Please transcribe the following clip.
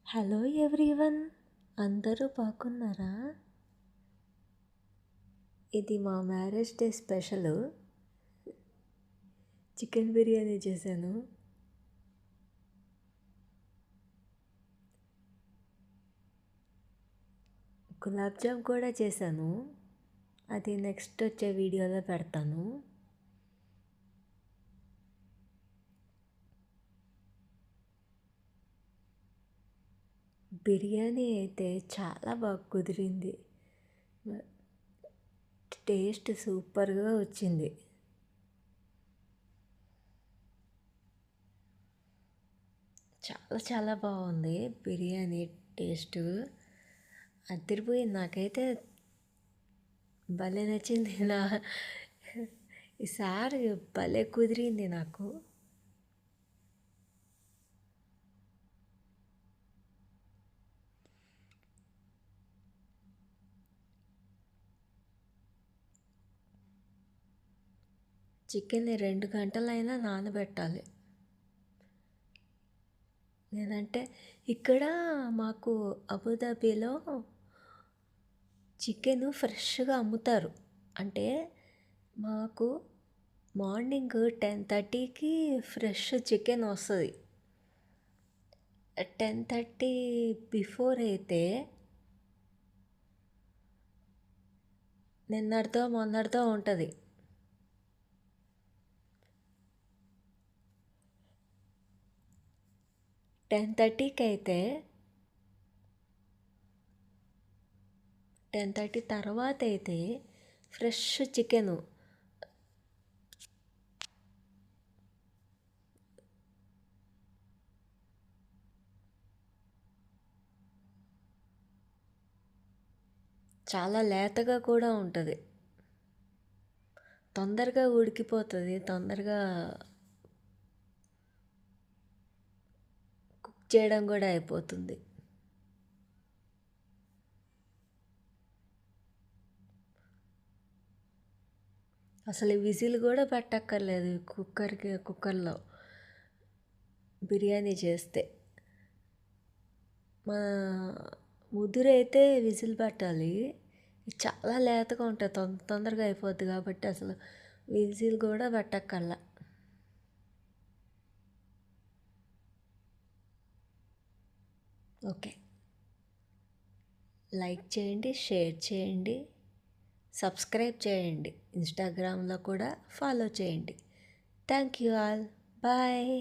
Hello everyone, అందరూ బాగున్నారా? ఇది మా marriage day special chicken biryani చేశాను. గులాబ్ జామ్ కూడా చేశాను. అది నెక్స్ట్ వచ్చే వీడియోలో పెడతాను. బిర్యానీ అయితే చాలా బాగా కుదిరింది. టేస్ట్ సూపర్గా వచ్చింది. చాలా చాలా బాగుంది బిర్యానీ టేస్ట్. అదిరిపోయింది. నాకైతే భలే నచ్చింది. ఈసారి భలే కుదిరింది నాకు. చికెన్ని 2 గంటలైనా నానబెట్టాలి. లేదంటే ఇక్కడ మాకు అబుదాబీలో చికెను ఫ్రెష్గా అమ్ముతారు. అంటే మాకు మార్నింగ్ 10:30కి ఫ్రెష్ చికెన్ వస్తుంది. 10:30 బిఫోర్ అయితే నిన్నటితో మొన్నటితో ఉంటుంది. 10:30కి అయితే 10:30 తర్వాత అయితే ఫ్రెష్ చికెను. చాలా లేతగా కూడా ఉంటుంది. తొందరగా ఉడికిపోతుంది. తొందరగా కుక్ చేయడం కూడా అయిపోతుంది. అసలు విజిల్ కూడా పెట్టక్కర్లేదు కుక్కర్లో బిర్యానీ చేస్తే. మా ముదురైతే విజిల్ పెట్టాలి. చాలా లేతగా ఉంటుంది. తొందరగా అయిపోద్ది కాబట్టి అసలు విజిల్ కూడా పెట్టక్కర్లా. ఓకే, లైక్ చేయండి, షేర్ చేయండి, సబ్స్క్రైబ్ చేయండి. ఇన్స్టాగ్రామ్లో కూడా ఫాలో చేయండి. Thank you all. బాయ్.